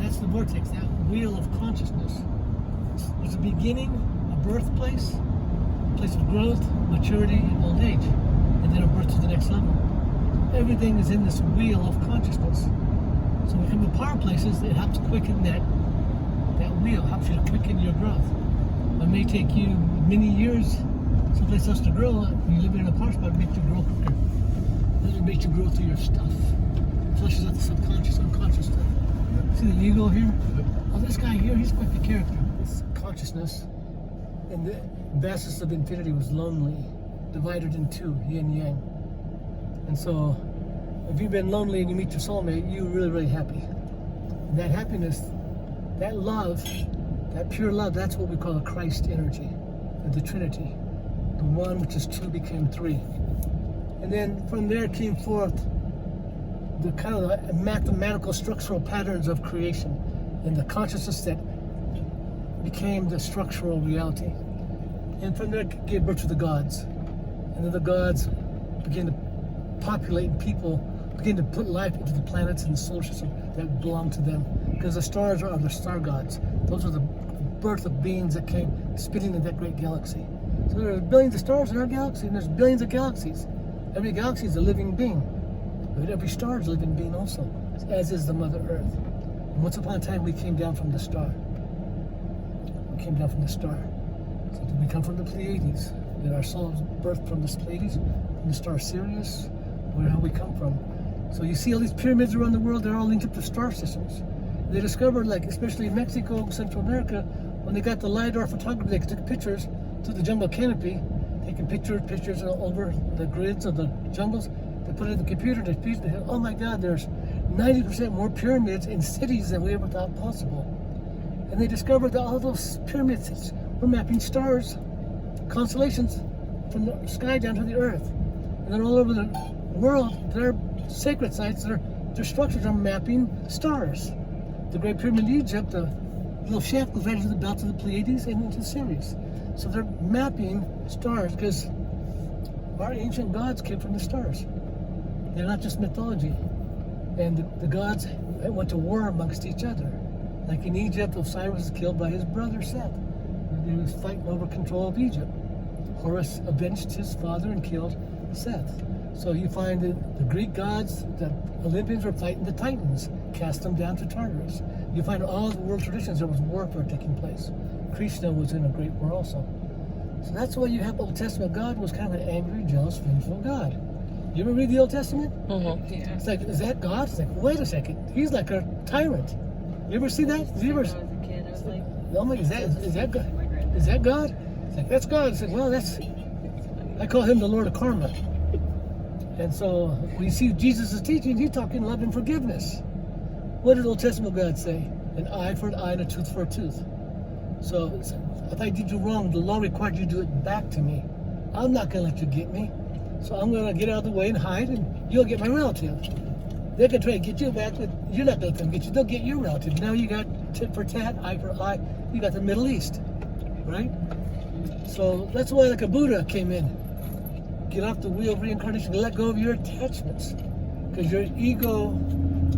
that's the vortex, that wheel of consciousness. There's a beginning, a birthplace, a place of growth, maturity, and old age, and then a birth to the next level. Everything is in this wheel of consciousness. So when you come to power places, it helps quicken that wheel, helps you to quicken your growth. It may take you many years someplace else to grow. When you live in a power spot, it makes you grow quicker. It makes you grow through your stuff. Flushes out the subconscious, unconscious stuff. See the ego here? Well, this guy here, he's quite the character. This consciousness, and the vastness of infinity was lonely, divided in two, yin yang. And so, if you've been lonely and you meet your soulmate, you're really, really happy. And that happiness, that love, that pure love, that's what we call a Christ energy, the Trinity. The one which is two became three. And then from there came forth the kind of the mathematical structural patterns of creation and the consciousness that became the structural reality. And from there gave birth to the gods. And then the gods began to populate, and people begin to put life into the planets and the solar system that belong to them. Because the stars are the star gods. Those are the birth of beings that came spinning in that great galaxy. So there are billions of stars in our galaxy, and there's billions of galaxies. Every galaxy is a living being. But every star is a living being also, as is the Mother Earth. And once upon a time, we came down from the star. We came down from the star. So we come from the Pleiades. And our souls birthed from the Pleiades, from the star Sirius, where we come from. So you see all these pyramids around the world, they're all linked up to star systems. They discovered, like, especially in Mexico, Central America, when they got the LiDAR photography, they took pictures through the jungle canopy, taking pictures over the grids of the jungles. They put it in the computer, they said, oh my God, there's 90% more pyramids in cities than we ever thought possible. And they discovered that all those pyramids were mapping stars, constellations, from the sky down to the earth. And then all over the world, their sacred sites, their structures are mapping stars. The Great Pyramid in Egypt, the little shaft goes right into the belt of the Pleiades and into Sirius. So they're mapping stars because our ancient gods came from the stars. They're not just mythology. And the gods went to war amongst each other. Like in Egypt, Osiris was killed by his brother Seth. He was fighting over control of Egypt. Horus avenged his father and killed Seth. So you find that the Greek gods, the Olympians were fighting the Titans, cast them down to Tartarus. You find all the world traditions, there was warfare taking place. Krishna was in a great war also. So that's why you have Old Testament God was kind of an angry, jealous, vengeful God. You ever read the Old Testament? Mm-hmm. Yeah. It's like, is that God? It's like, wait a second, he's like a tyrant. You ever see that? When I was a kid, I was like, oh my, is that God? Is that God? It's like, that's God. It's like, well, I call him the Lord of Karma. And so when you see Jesus' teaching, he's talking love and forgiveness. What did Old Testament God say? An eye for an eye and a tooth for a tooth. So if I did you wrong, the law required you to do it back to me. I'm not going to let you get me. So I'm going to get out of the way and hide, and you'll get my relative. They can try to get you back, but you're not going to come get you. They'll get your relative. Now you got tit for tat, eye for eye. You got the Middle East, right? So that's why like a Buddha came in. Get off the wheel of reincarnation, let go of your attachments. Because your ego,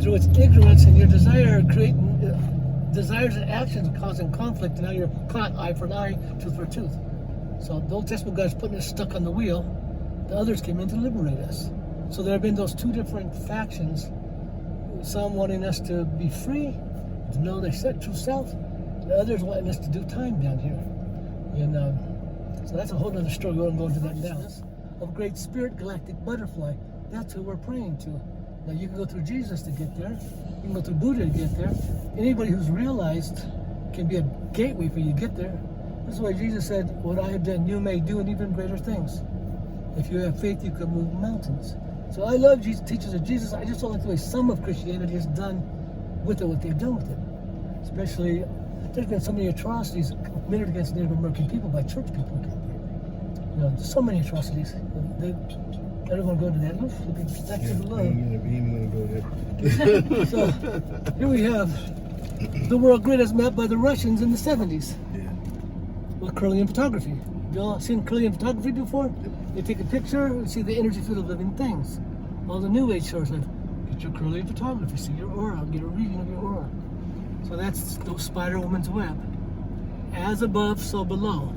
through its ignorance and your desire, creating desires and actions causing conflict, and now you're caught eye for an eye, tooth for a tooth. So the Old Testament God's putting us stuck on the wheel. The others came in to liberate us. So there have been those two different factions, some wanting us to be free, to know their true self, and others wanting us to do time down here. And so that's a whole other story. We won't go into that now. Of great spirit, galactic butterfly, that's who we're praying to. Now you can go through Jesus to get there. You can go through Buddha to get there. Anybody who's realized can be a gateway for you to get there. This is why Jesus said, what I have done, you may do, and even greater things. If you have faith, you can move mountains. So I love Jesus, teachers of Jesus. I just don't like the way some of Christianity has done with it, what they've done with it. Especially, there's been so many atrocities committed against Native American people by church people. You know, so many atrocities. I don't want to go into that. Back to the love. So here we have the world grid as mapped by the Russians in the 70s. Yeah. With Kirlian photography. You all seen Kirlian photography before? You take a picture and see the energy field of living things. All the New Age sources, get your Kirlian photography, see your aura, get a reading of your aura. So that's the spider woman's web. As above, so below.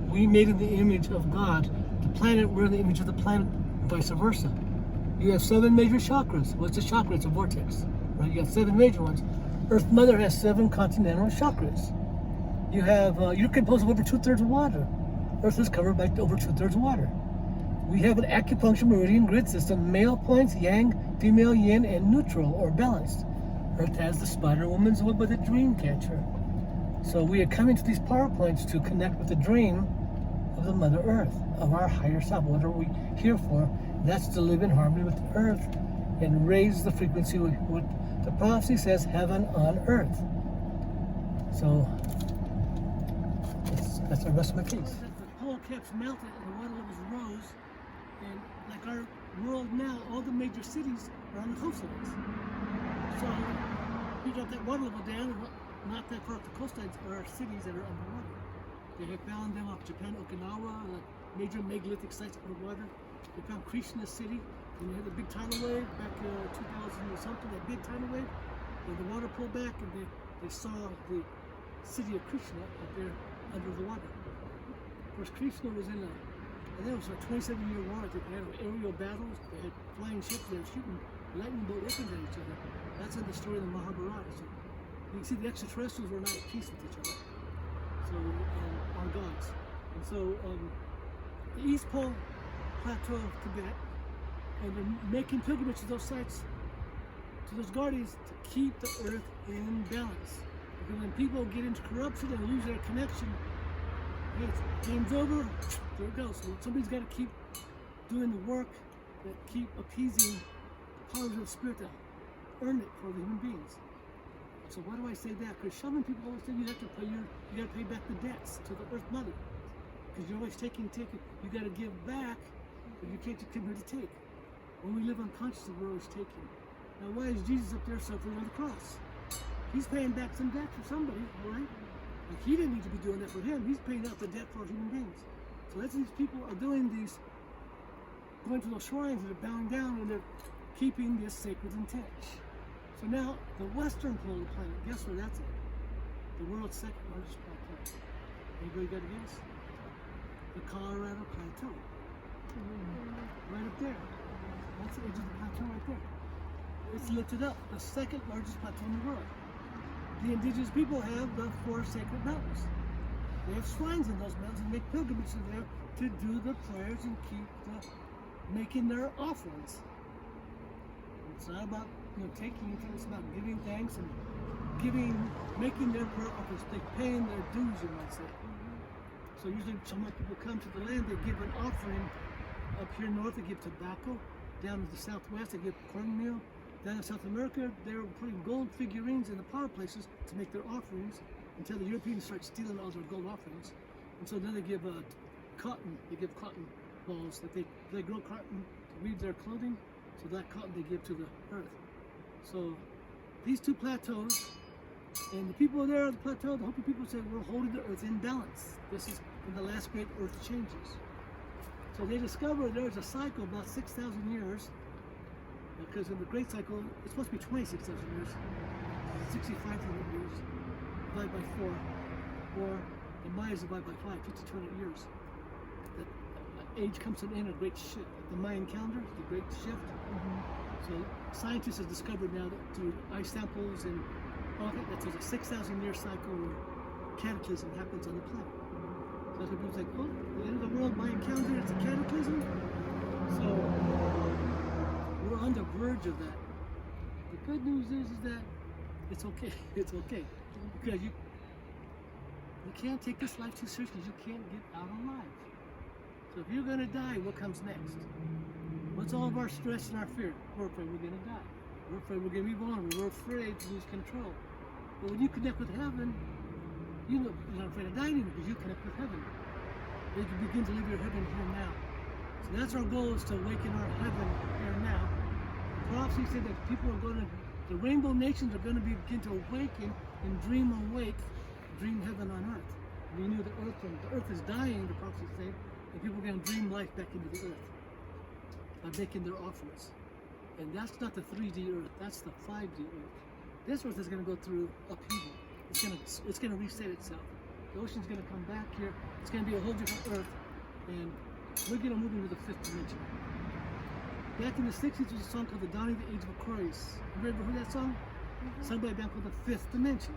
We made in the image of God. The planet, we're in the image of the planet, vice versa. You have 7 major chakras. What's a chakra? It's a vortex, right? You have 7 major ones. Earth Mother has 7 continental chakras. You have, you're composed of over 2/3 of water. Earth is covered by over 2/3 water. We have an acupuncture meridian grid system, male points, yang, female yin, and neutral or balanced. Earth has the spider woman's web with a dream catcher. So we are coming to these power points to connect with the dream of the Mother Earth, of our higher self. What are we here for? That's to live in harmony with the Earth and raise the frequency with what the prophecy says, heaven on earth. So that's the rest of my case. The pole caps melted and the water levels rose, and like our world now, all the major cities are on the coastlines. So you drop that water level down, and not that far off the coastlines are cities that are underwater. They have found them off Japan, Okinawa, like major megalithic sites underwater. They found Krishna City, and they had the big tidal wave back 2000 or something, that big tidal wave, and the water pulled back, and they saw the city of Krishna up there under the water. Of course, Krishna was in I think it was a 27-year war. They had aerial battles, they had flying ships, they were shooting lightning bolt weapons at each other. That's in the story of the Mahabharata. So you can see the extraterrestrials were not at peace with each other. So, our gods. And so, the East Pole Plateau of Tibet, and they're making pilgrimage to those sites, to those guardians, to keep the earth in balance. Because when people get into corruption and lose their connection, hey, game's over, there it goes. So somebody's got to keep doing the work that keep appeasing the powers of spirit to earn it for the human beings. So why do I say that? Because shaman people always say you have to pay you got to pay back the debts to the Earth Mother. Because you're always taking. You got to give back, but you can't come here to take. When we live unconsciously, we're always taking. Now, why is Jesus up there suffering on the cross? He's paying back some debt for somebody, right? Like he didn't need to be doing that for him. He's paying out the debt for human beings. So that's these people are doing these, going to those shrines and they're bowing down and they're keeping this sacred intent. So now, the western pole of the planet, guess where that's at? The world's second largest plateau. Anybody got a guess? The Colorado Plateau. Right up there. That's the edge of the plateau right there. It's lifted up, the second largest plateau in the world. The indigenous people have the 4 sacred mountains. They have shrines in those mountains and make pilgrimages there to do the prayers and keep making their offerings. It's not about taking anything, it's about giving thanks and making their prayer offerings, paying their dues, you might say. So usually some people come to the land, they give an offering. Up here north, they give tobacco. Down in the southwest, they give cornmeal. Down in South America, they're putting gold figurines in the power places to make their offerings until the Europeans start stealing all their gold offerings. And so then they give cotton. They give cotton balls that they grow cotton to weave their clothing. So that cotton they give to the earth. So these 2 plateaus, and the people there on the plateau, the Hopi people say we're holding the earth in balance. This is when the last great earth changes. So they discovered there's a cycle about 6,000 years, because in the great cycle, it's supposed to be 26,000 years, 6,500 years, divided by 4, or the Mayas divide by 5, 5,200 years. That age comes to an end, a great shift. The Mayan calendar, the great shift. So scientists have discovered now that through ice samples and all that there's a 6,000 year cycle where cataclysm happens on the planet. So that's when people say, oh, the end of the world, Mayan calendar, it's a cataclysm. So we're on the verge of that. The good news is that it's okay. It's okay. Because you can't take this life too seriously. You can't get out alive. So if you're going to die, what comes next? What's all of our stress and our fear? We're afraid we're going to die. We're afraid we're going to be vulnerable. We're afraid to lose control. But when you connect with heaven, you're not afraid of dying because you connect with heaven. You can begin to live your heaven here now. So that's our goal, is to awaken our heaven here now. The prophecy said that the rainbow nations are going to begin to awaken and dream awake, dream heaven on earth. We knew the earth is dying, the prophecy said, and people are going to dream life back into the earth by making their offerings. And that's not the 3D earth, that's the 5D earth. this earth is going to go through upheaval. It's going to reset itself. The ocean's going to come back here. It's going to be a whole different earth, and we're going to move into the fifth dimension. Back in the 60s, there was a song called The Dawning of the Age of Aquarius. You ever heard that song? Sung by a band called the Fifth Dimension.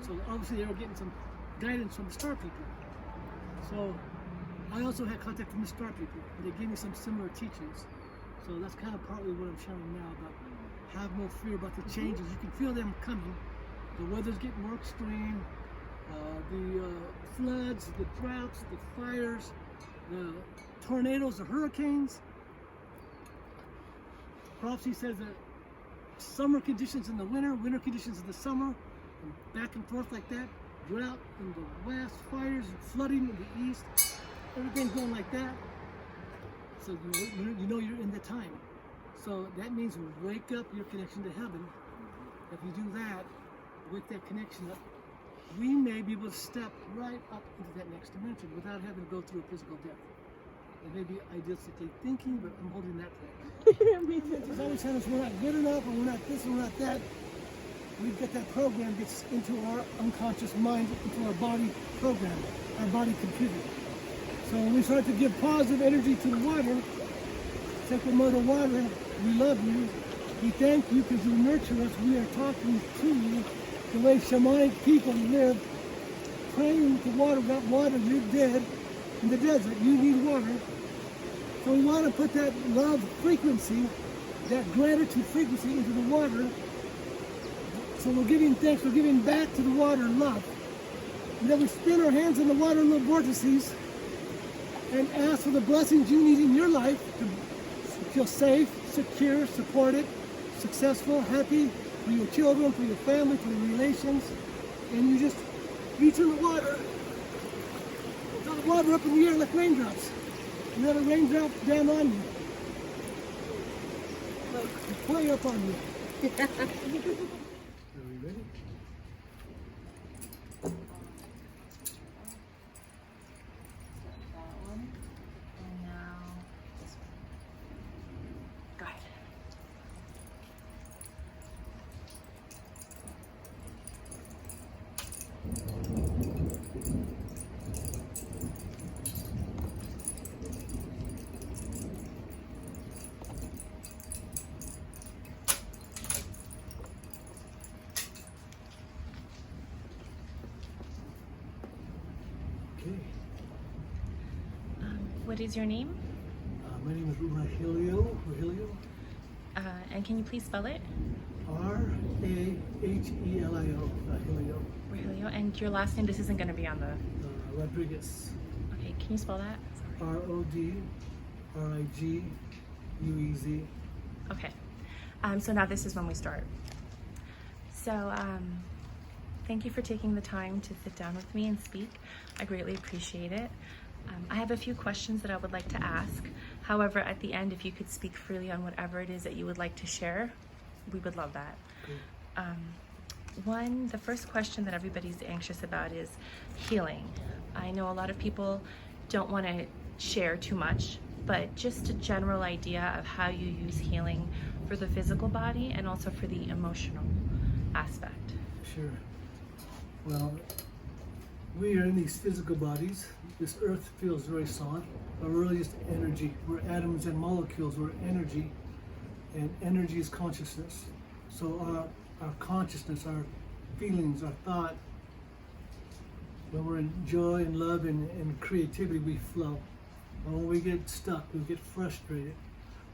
So obviously they were getting some guidance from the star people. So I also had contact from the star people, and they gave me some similar teachings. So that's kind of partly what I'm sharing now about have no fear about the changes. You can feel them coming. The weather's getting more extreme. The floods, the droughts, the fires, the tornadoes, the hurricanes. Prophecy says that summer conditions in the winter, winter conditions in the summer, and back and forth like that. Drought in the west, fires, flooding in the east, everything going like that. So you know you're in the time. So that means wake up your connection to heaven. If you do that, wake that connection up, we may be able to step right up into that next dimension without having to go through a physical death. It may be idealistically thinking, but I'm holding that back. It's always telling us we're not good enough, or we're not this, or we're not that. We've got that program gets into our unconscious mind, into our body program, our body computer. So when we start to give positive energy to the water, Sacred Mother Water, we love you. We thank you because you nurture us. We are talking to you the way shamanic people live, praying to water. Without water, you're dead in the desert. You need water. So we want to put that love frequency, that gratitude frequency into the water. So we're giving thanks, we're giving back to the water love. And then we spin our hands in the water little vortices and ask for the blessings you need in your life to feel safe, secure, supported, successful, happy for your children, for your family, for your relations. And you just reach in the water, throw the water up in the air like raindrops. And let a raindrop down on you. Like play up on you. Are we ready? That one. And now this one. Go ahead. Okay. What is your name? My name is Rahelio. Rahelio. And can you please spell it? Rahelio. Rahelio. Rahelio. And your last name, this isn't going to be on the... Rodriguez. Okay, can you spell that? Sorry. Rodriguez. Okay. So now this is when we start. So, thank you for taking the time to sit down with me and speak. I greatly appreciate it. I have a few questions that I would like to ask. However, at the end, if you could speak freely on whatever it is that you would like to share, we would love that. Okay. The first question that everybody's anxious about is healing. I know a lot of people don't want to share too much, but just a general idea of how you use healing for the physical body and also for the emotional aspect. Sure. Well, we are in these physical bodies. This earth feels very solid. Our earliest energy, we're atoms and molecules, we're energy, and energy is consciousness. So our consciousness, our feelings, our thought, when we're in joy and love and creativity, we flow. And when we get stuck, we get frustrated.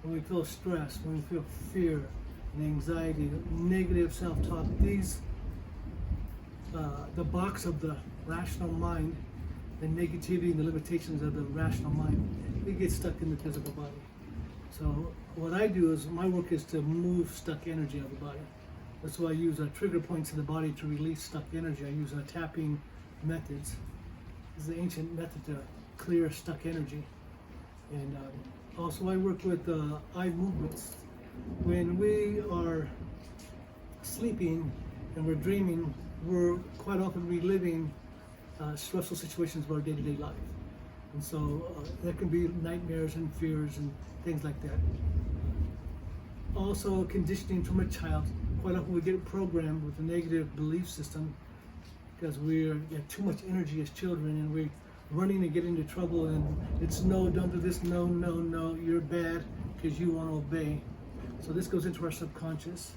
When we feel stress, when we feel fear and anxiety, negative self-talk, these, the box of the rational mind, the negativity and the limitations of the rational mind, we get stuck in the physical body. So what I do is, my work is to move stuck energy out of the body. That's why I use trigger points in the body to release stuck energy. I use tapping methods. This is the ancient method to clear stuck energy. And also I work with eye movements. When we are sleeping and we're dreaming, we're quite often reliving stressful situations of our day-to-day life. And so that can be nightmares and fears and things like that. Also conditioning from a child, quite often we get programmed with a negative belief system because we have too much energy as children, and we're running to get into trouble, and it's no, don't do this, no, no, no, you're bad because you won't obey. So this goes into our subconscious,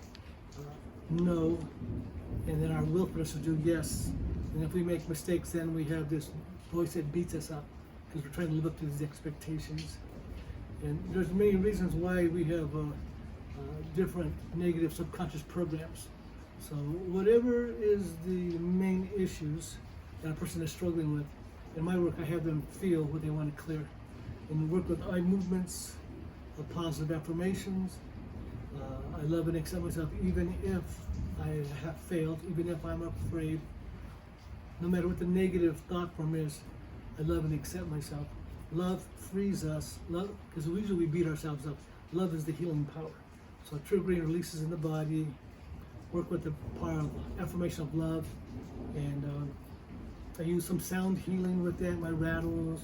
no, and then our will for us to do yes. And if we make mistakes, then we have this voice that beats us up because we're trying to live up to these expectations. And there's many reasons why we have different negative subconscious programs. So whatever is the main issues that a person is struggling with, in my work I have them feel what they want to clear. And work with eye movements, positive affirmations. I love and accept myself even if I have failed, even if I'm afraid. No matter what the negative thought form is, I love and accept myself. Love frees us, love, because usually we beat ourselves up. Love is the healing power. So triggering releases in the body, work with the power of affirmation of love, and I use some sound healing with that, my rattles,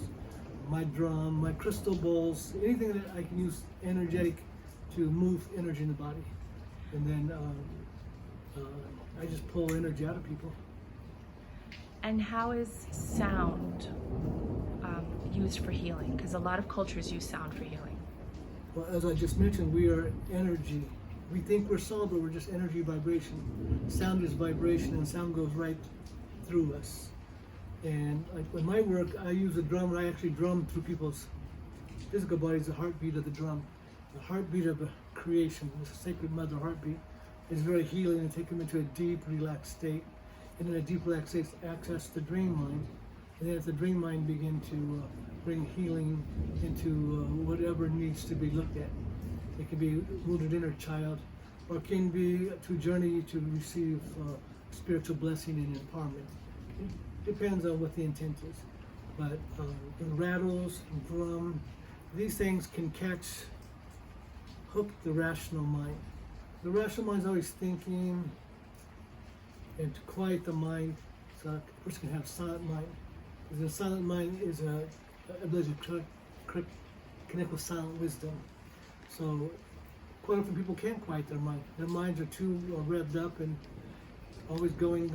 my drum, my crystal bowls, anything that I can use energetic to move energy in the body. And then I just pull energy out of people. And how is sound used for healing? Because a lot of cultures use sound for healing. Well, as I just mentioned, we are energy. We think we're sound, but we're just energy vibration. Sound is vibration, and sound goes right through us. And like in my work, I use a drum. I actually drum through people's physical bodies, the heartbeat of the drum. The heartbeat of the creation, the sacred mother heartbeat, is very healing and take them into a deep, relaxed state. And in a deep, relaxed state, access the dream mind. And then if the dream mind begin to bring healing into whatever needs to be looked at. It can be wounded inner child, or it can be to journey to receive spiritual blessing and empowerment. It depends on what the intent is. But in rattles, and drum, these things can hook the rational mind. The rational mind is always thinking, and to quiet the mind, so a person can have a silent mind. Because a silent mind is a ability to connect with silent wisdom. So quite often people can't quiet their mind. Their minds are too revved up and always going.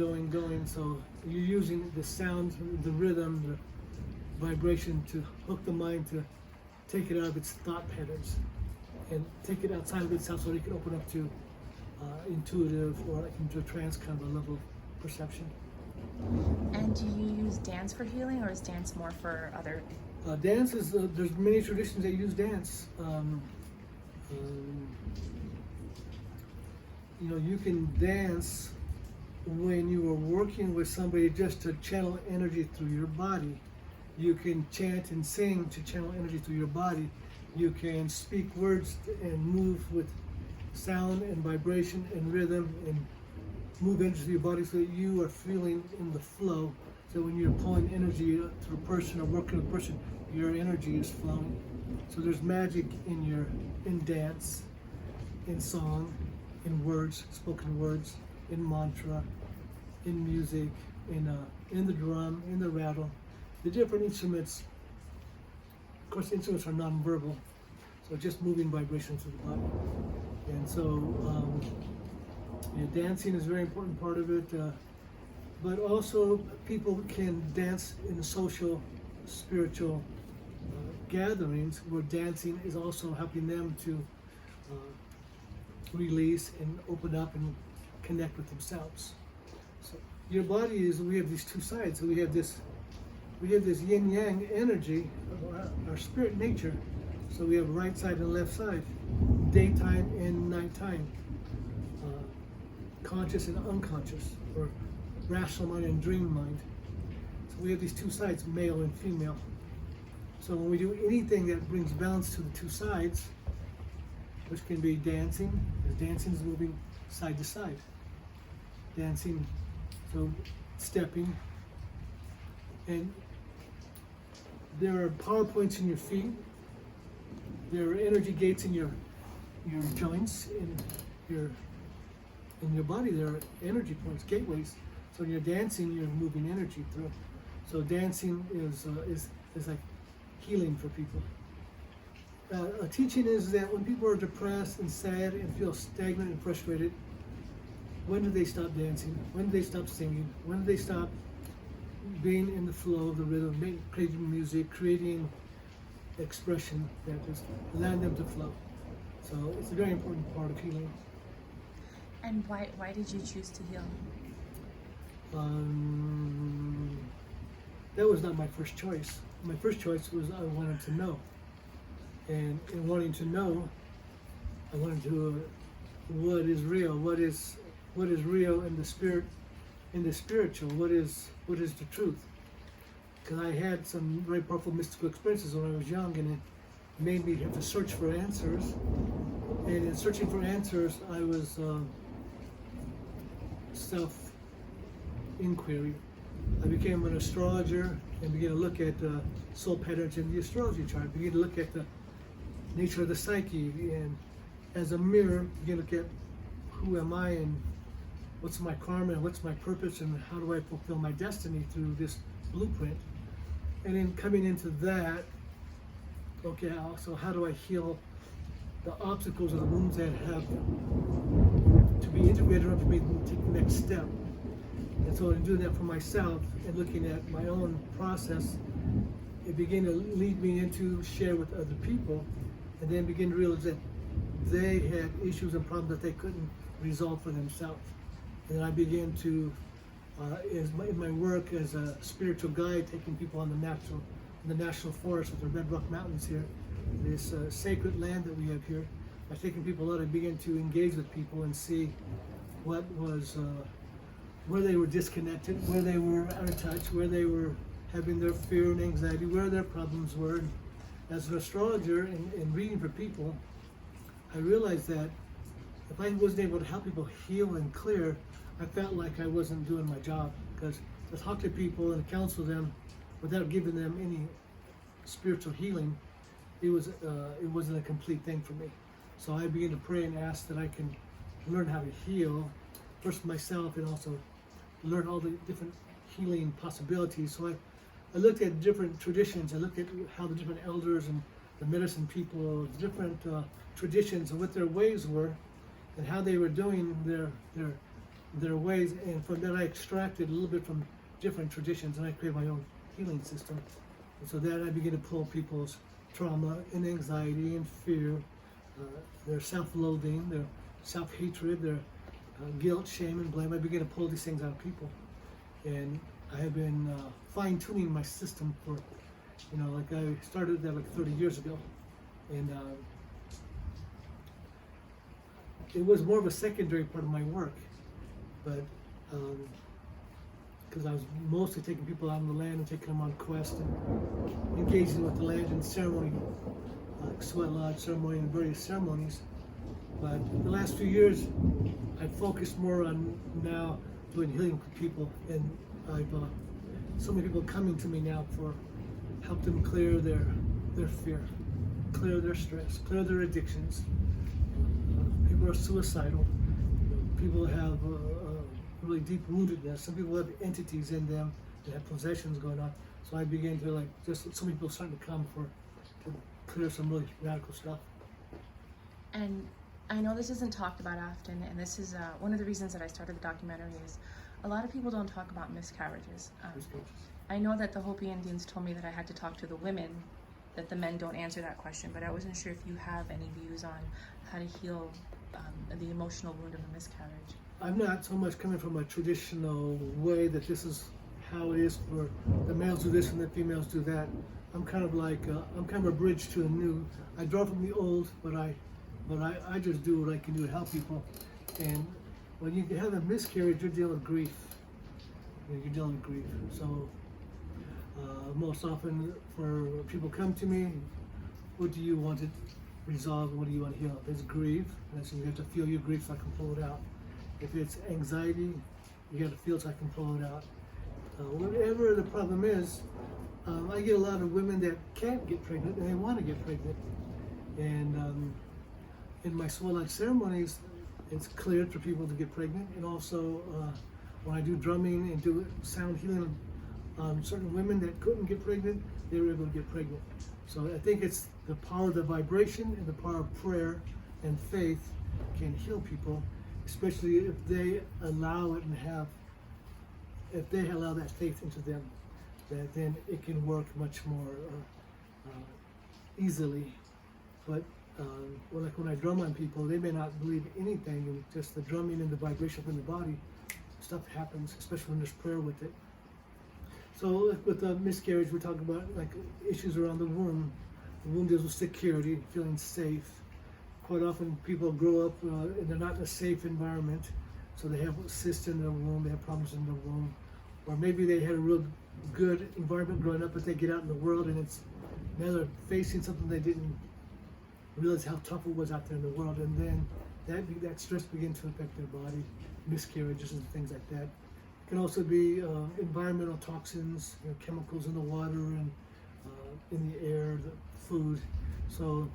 So you're using the sound, the rhythm, the vibration to hook the mind to take it out of its thought patterns and take it outside of itself so it can open up to intuitive or like into a trance kind of a level of perception. And do you use dance for healing, or is dance more for other? Dance is, there's many traditions that use dance. You can dance when you are working with somebody just to channel energy through your body. You can chant and sing to channel energy through your body. You can speak words and move with sound and vibration and rhythm and move energy through your body so that you are feeling in the flow. So when you're pulling energy through a person or working with a person, your energy is flowing. So there's magic in dance, in song, in words, spoken words, in mantra, in music, in the drum, in the rattle. The different instruments, of course, the instruments are non-verbal, so just moving vibrations through the body. And so dancing is a very important part of it, but also people can dance in social, spiritual gatherings where dancing is also helping them to release and open up and connect with themselves. So your body is, we have these two sides. So we have this yin yang energy of our spirit nature. So we have right side and left side, daytime and nighttime, conscious and unconscious, or rational mind and dream mind. So we have these two sides, male and female. So when we do anything that brings balance to the two sides, which can be dancing, because dancing is moving side to side. Dancing, so stepping. And there are power points in your feet. There are energy gates in your joints, in your body. There are energy points, gateways. So when you're dancing, you're moving energy through. So dancing is like healing for people. A teaching is that when people are depressed and sad and feel stagnant and frustrated, when do they stop dancing? When do they stop singing? When do they stop being in the flow of the rhythm, creating music, creating expression that just allowing them to flow? So it's a very important part of healing. And why did you choose to heal? That was not my first choice. My first choice was I wanted to know. And in wanting to know, I wanted to what is real, what is real in the spirit, in the spiritual, what is the truth. Because I had some very powerful mystical experiences when I was young, and it made me have to search for answers. And in searching for answers, I was self-inquiry. I became an astrologer and began to look at soul patterns in the astrology chart. Began to look at the nature of the psyche, and as a mirror, began to look at who am I and what's my karma and what's my purpose and how do I fulfill my destiny through this blueprint. And in coming into that, okay, so how do I heal the obstacles or the wounds that have to be integrated or for me to take the next step? And so in doing that for myself and looking at my own process, it began to lead me into share with other people, and then begin to realize that they had issues and problems that they couldn't resolve for themselves. And I began to, in my work as a spiritual guide, taking people on the national forest with the Red Rock Mountains here, this sacred land that we have here. By taking people out, I began to engage with people and see what was, where they were disconnected, where they were out of touch, where they were having their fear and anxiety, where their problems were. And as an astrologer and reading for people, I realized that if I wasn't able to help people heal and clear, I felt like I wasn't doing my job, because to talk to people and counsel them without giving them any spiritual healing, it wasn't a complete thing for me. So I began to pray and ask that I can learn how to heal, first myself, and also learn all the different healing possibilities. So I looked at different traditions. I looked at how the different elders and the medicine people, the different traditions and what their ways were, and how they were doing their ways. And from that I extracted a little bit from different traditions, and I created my own healing system. And so that I began to pull people's trauma and anxiety and fear, their self-loathing, their self-hatred, their guilt, shame, and blame. I began to pull these things out of people. And I have been fine-tuning my system for, like I started that like 30 years ago. And it was more of a secondary part of my work, but because I was mostly taking people out on the land and taking them on quest and engaging with the land in ceremony, like sweat lodge ceremony and various ceremonies. But the last few years, I've focused more on now doing healing for people, and I've so many people coming to me now for help them clear their fear, clear their stress, clear their addictions. People are suicidal. People have really deep woundedness. Some people have entities in them that have possessions going on. So I began to just some people starting to come to clear some really radical stuff. And I know this isn't talked about often, and this is one of the reasons that I started the documentary is a lot of people don't talk about miscarriages. I know that the Hopi Indians told me that I had to talk to the women, that the men don't answer that question, but I wasn't sure if you have any views on how to heal the emotional wound of a miscarriage. I'm not so much coming from a traditional way that this is how it is for the males do this and the females do that. I'm kind of like I'm kind of a bridge to the new. I draw from the old, but I just do what I can do to help people. And when you have a miscarriage, you're dealing with grief. You're dealing with grief. So most often, for people come to me, what do you want to resolve? What do you want to heal? If it's grief, so you have to feel your grief so I can pull it out. If it's anxiety, you got to feel so I can pull it out. Whatever the problem is, I get a lot of women that can't get pregnant and they want to get pregnant. And in my sweat lodge ceremonies, it's cleared for people to get pregnant. And also, when I do drumming and do sound healing on certain women that couldn't get pregnant, they were able to get pregnant. So I think it's the power of the vibration and the power of prayer and faith can heal people. especially if they allow it and if they allow that faith into them, that then it can work much more easily. But when I drum on people, they may not believe anything, and just the drumming and the vibration from the body, stuff happens, especially when there's prayer with it. So like with the miscarriage, we're talking about like issues around the womb. The womb deals with security, feeling safe. Quite often people grow up and they're not in a safe environment, so they have cysts in their womb, they have problems in their womb. Or maybe they had a real good environment growing up, but they get out in the world and now they're facing something they didn't realize how tough it was out there in the world, and then that stress begins to affect their body, miscarriages and things like that. It can also be environmental toxins, chemicals in the water and in the air, the food. So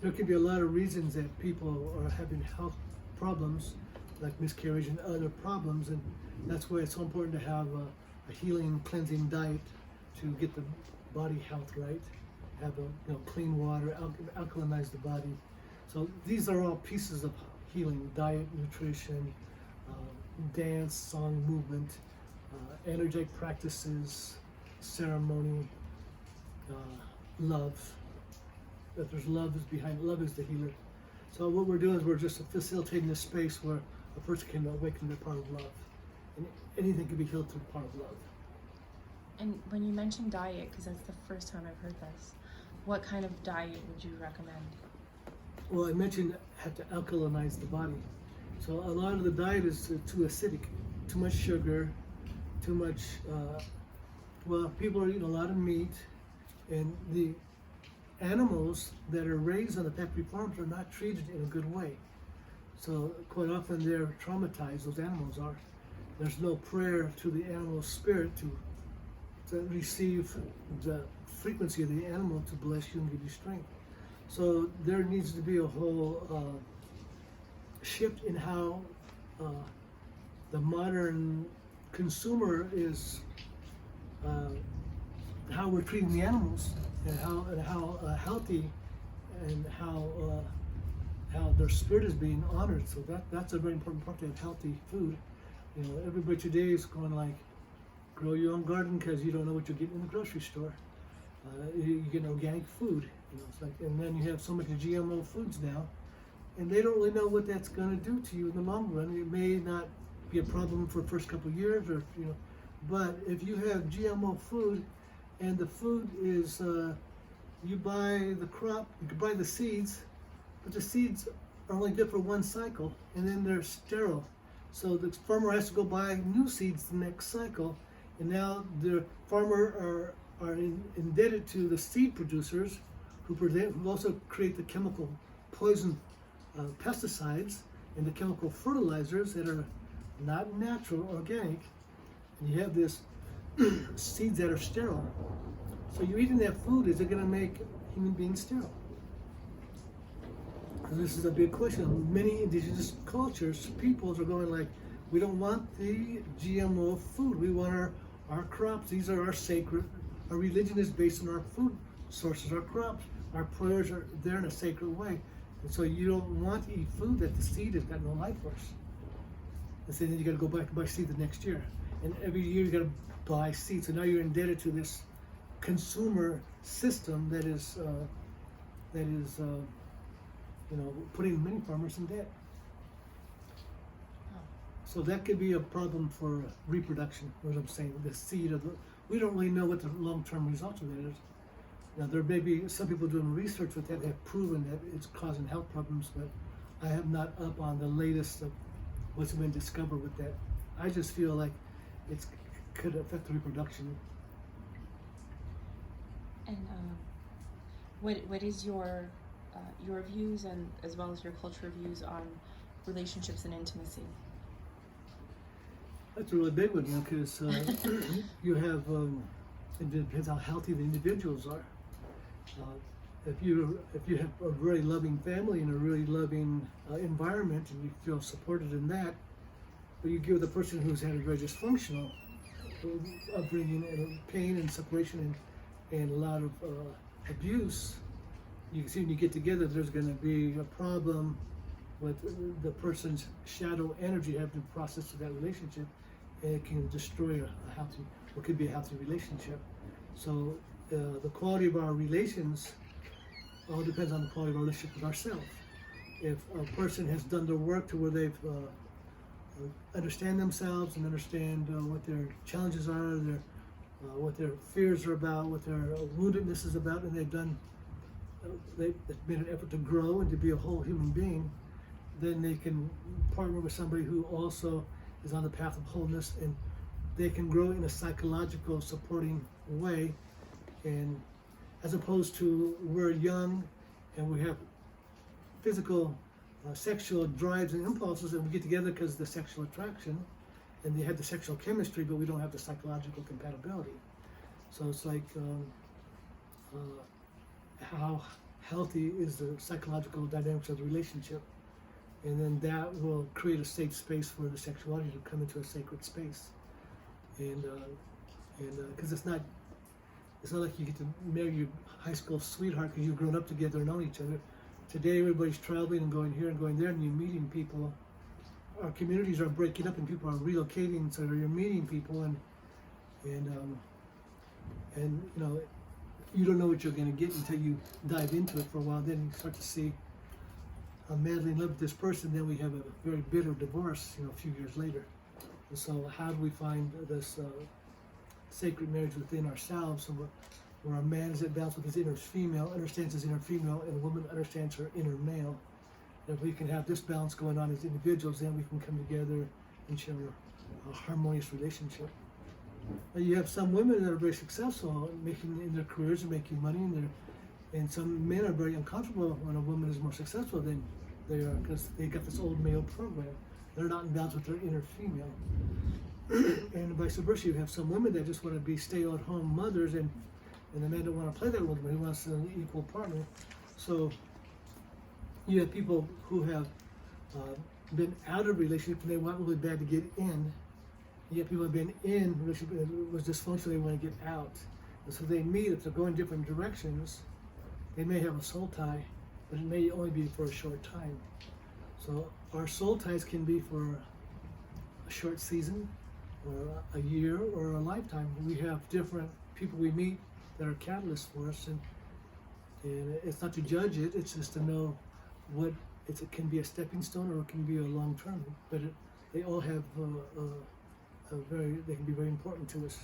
there can be a lot of reasons that people are having health problems, like miscarriage and other problems, and that's why it's so important to have a healing, cleansing diet to get the body health right. Have clean water, alkalinize the body. So these are all pieces of healing: diet, nutrition, dance, song, movement, energetic practices, ceremony, love. That there's love is behind, love is the healer. So what we're doing is we're just facilitating a space where a person can awaken the power of love. And anything can be healed through the power of love. And when you mentioned diet, because that's the first time I've heard this, what kind of diet would you recommend? Well, I mentioned have to alkalinize the body. So a lot of the diet is too acidic, too much sugar, too much, people are eating a lot of meat, and the animals that are raised on the factory farms are not treated in a good way. So quite often they're traumatized, those animals are. There's no prayer to the animal spirit to receive the frequency of the animal to bless you and give you strength. So there needs to be a whole shift in how the modern consumer is, how we're treating the animals, and how healthy and how their spirit is being honored. So that's a very important part, to have healthy food. Everybody today is going like, grow your own garden because you don't know what you're getting in the grocery store. You get organic food, it's like, and then you have so much GMO foods now, and they don't really know what that's going to do to you in the long run. It may not be a problem for the first couple of years, or but if you have GMO food, and the food is, you buy the crop, you can buy the seeds, but the seeds are only good for one cycle, and then they're sterile. So the farmer has to go buy new seeds the next cycle, and now the farmer are indebted to the seed producers who also create the chemical poison pesticides and the chemical fertilizers that are not natural, organic, and you have this seeds that are sterile. So you're eating that food, is it going to make human beings sterile? And this is a big question. Many indigenous cultures, peoples are going like, we don't want the GMO food. We want our crops. These are our sacred. Our religion is based on our food sources, our crops. Our prayers are there in a sacred way. And so you don't want to eat food that the seed has got no life force. And so then you got to go back and buy seed the next year. And every year you got to buy seed. So now you're indebted to this consumer system that is putting many farmers in debt. So that could be a problem for reproduction, what I'm saying, the seed of we don't really know what the long-term results of that is. Now there may be some people doing research with that have proven that it's causing health problems, but I am not up on the latest of what's been discovered with that. I just feel like it could affect the reproduction. And what is your views, and as well as your culture views, on relationships and intimacy? That's a really big one, because you have, it depends how healthy the individuals are. If you have a really loving family and a really loving environment, and you feel supported in that, but you give the person who's had a very dysfunctional upbringing and pain and separation and a lot of abuse, you can see when you get together, there's going to be a problem with the person's shadow energy have to process through that relationship, and it can destroy a healthy, what could be a healthy relationship. So the quality of our relations all depends on the quality of our relationship with ourselves. If a person has done their work to where they've understand themselves and understand what their challenges are, what their fears are about, what their woundedness is about, and they've made an effort to grow and to be a whole human being, then they can partner with somebody who also is on the path of wholeness, and they can grow in a psychological supporting way, and as opposed to we're young and we have physical sexual drives and impulses, and we get together because of the sexual attraction and they have the sexual chemistry, but we don't have the psychological compatibility. So it's like how healthy is the psychological dynamics of the relationship, and then that will create a safe space for the sexuality to come into a sacred space. And because it's not like you get to marry your high school sweetheart because you've grown up together and known each other. Today everybody's traveling and going here and going there, and you're meeting people. Our communities are breaking up and people are relocating, so you're meeting people, and you know, you don't know what you're going to get until you dive into it for a while. Then you start to see I'm madly in love with this person. Then we have a very bitter divorce, you know, a few years later. And so how do we find this sacred marriage within ourselves, so where a man is at balance with his inner female, understands his inner female, and a woman understands her inner male? And if we can have this balance going on as individuals, then we can come together and share a harmonious relationship. Now you have some women that are very successful in their careers and making money, and some men are very uncomfortable when a woman is more successful than they are, because they got this old male program. They're not in balance with their inner female. And vice versa, you have some women that just want to be stay-at-home mothers, and the man don't want to play that role, but he wants an equal partner. So you have people who have been out of relationship and they want really bad to get in. You have people who have been in a relationship and it was dysfunctional, they want to get out. And so they meet. If they're going different directions, they may have a soul tie, but it may only be for a short time. So our soul ties can be for a short season, or a year, or a lifetime. We have different people we meet that are catalysts for us, and it's not to judge it, it's just to know what it can be a stepping stone or it can be a long term, but they all have they can be very important to us.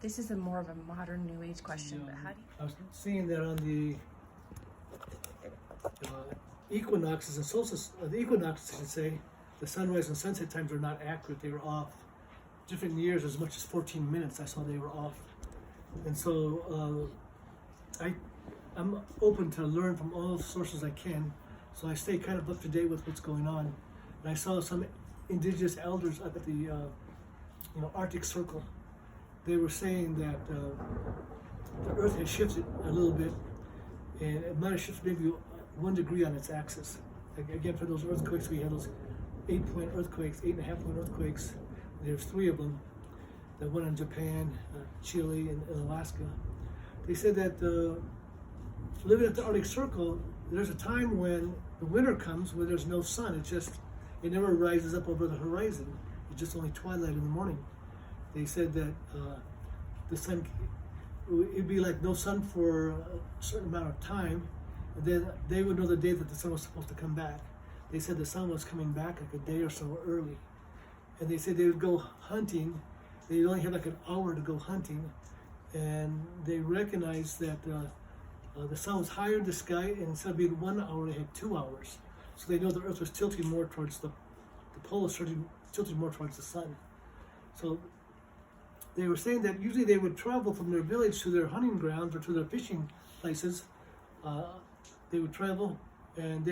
This is more of a modern New Age question, but how do you... I was seeing that on the equinoxes and solstices, the equinoxes, I should say, the sunrise and sunset times are not accurate. They were off. Different years, as much as 14 minutes, I saw they were off. And so I'm open to learn from all sources I can. So I stay kind of up to date with what's going on. And I saw some indigenous elders up at the Arctic Circle. They were saying that the Earth has shifted a little bit, and it might have shifted maybe 1 degree on its axis. Again, for those earthquakes, we had those 8-point earthquakes, 8.5-point earthquakes. There's 3 of them. The one in Japan, Chile, and Alaska. They said that living at the Arctic Circle, there's a time when the winter comes where there's no sun. It never rises up over the horizon. It's just only twilight in the morning. They said that the sun, it'd be like no sun for a certain amount of time, and then they would know the day that the sun was supposed to come back. They said the sun was coming back like a day or so early. And they said they would go hunting. They only had like an hour to go hunting, and they recognized that the sun was higher in the sky, and instead of being 1 hour, they had 2 hours. So they know the Earth was tilting more towards the pole was tilting more towards the sun. So they were saying that usually they would travel from their village to their hunting grounds or to their fishing places. They would travel, and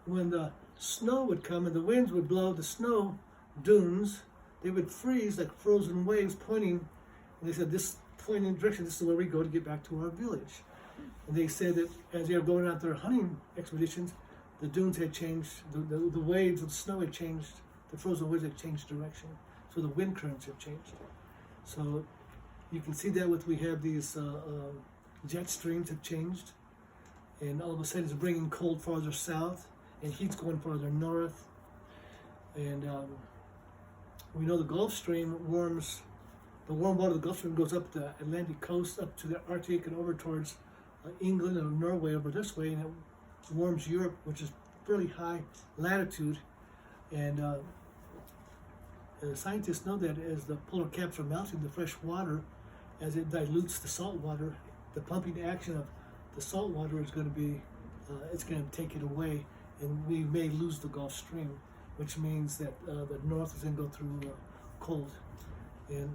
when the snow would come and the winds would blow the snow dunes, they would freeze like frozen waves pointing. And they said, this pointing direction, this is where we go to get back to our village. And they said that as they were going out their hunting expeditions, the dunes had changed, the waves of the snow had changed, the frozen waves had changed direction. So the wind currents have changed. So you can see that we have these jet streams have changed, and all of a sudden it's bringing cold farther south, and heat's going farther north. And we know the Gulf Stream warms, the warm water of the Gulf Stream goes up the Atlantic coast, up to the Arctic, and over towards England and Norway over this way, and it warms Europe, which is fairly high latitude. And scientists know that as the polar caps are melting, the fresh water, as it dilutes the salt water, the pumping action of the salt water is going to be, it's going to take it away, and we may lose the Gulf Stream, which means that the north is going to go through cold. And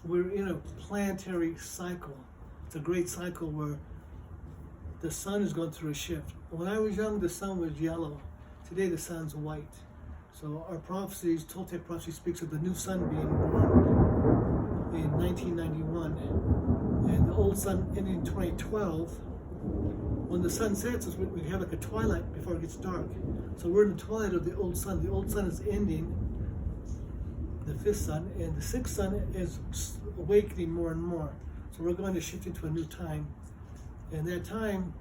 we're in a planetary cycle. It's a great cycle where the sun is going through a shift. When I was young, the sun was yellow. Today, the sun's white. So our prophecies, Toltec prophecy, speaks of the new sun being born in 1991, and the old sun ending in 2012. When the sun sets, we have like a twilight before it gets dark. So we're in the twilight of the old sun. The old sun is ending, the fifth sun, and the sixth sun is awakening more and more. So we're going to shift into a new time. And that time,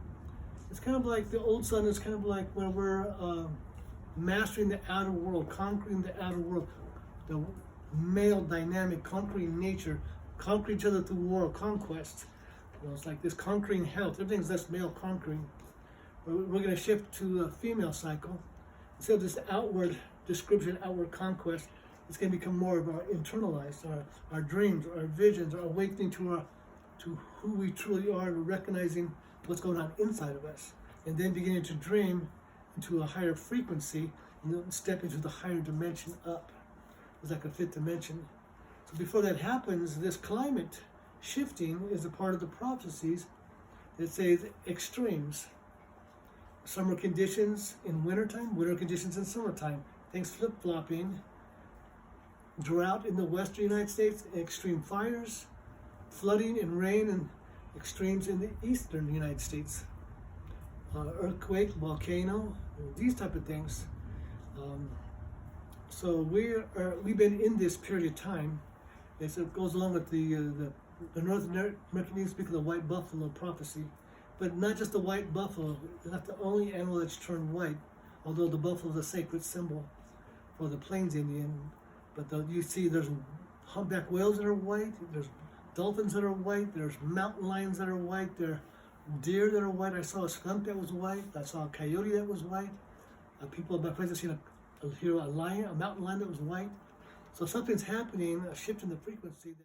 it's kind of like the old sun is kind of like when we're mastering the outer world, conquering the outer world, the male dynamic, conquering nature, conquer each other through war, conquest. You know, it's like this conquering health. Everything's less male conquering. We're going to shift to a female cycle. Instead of this outward description, outward conquest, it's going to become more of our internalized, our dreams, our visions, our awakening to who we truly are, and recognizing what's going on inside of us, and then beginning to dream into a higher frequency, and then step into the higher dimension up. It's like a fifth dimension. So before that happens, this climate shifting is a part of the prophecies that says extremes. Summer conditions in wintertime, winter conditions in summertime. Things flip-flopping. Drought in the western United States, extreme fires, flooding and rain, and extremes in the eastern United States. Earthquake, volcano, these type of things. So we've been in this period of time. It goes along with the North American speak of the white buffalo prophecy, but not just the white buffalo. It's not the only animal that's turned white, although the buffalo is a sacred symbol for the Plains Indian. But you see there's humpback whales that are white, there's dolphins that are white, there's mountain lions that are white, there are deer that are white. I saw a skunk that was white, I saw a coyote that was white. People in my place have seen a mountain lion that was white. So something's happening, a shift in the frequency.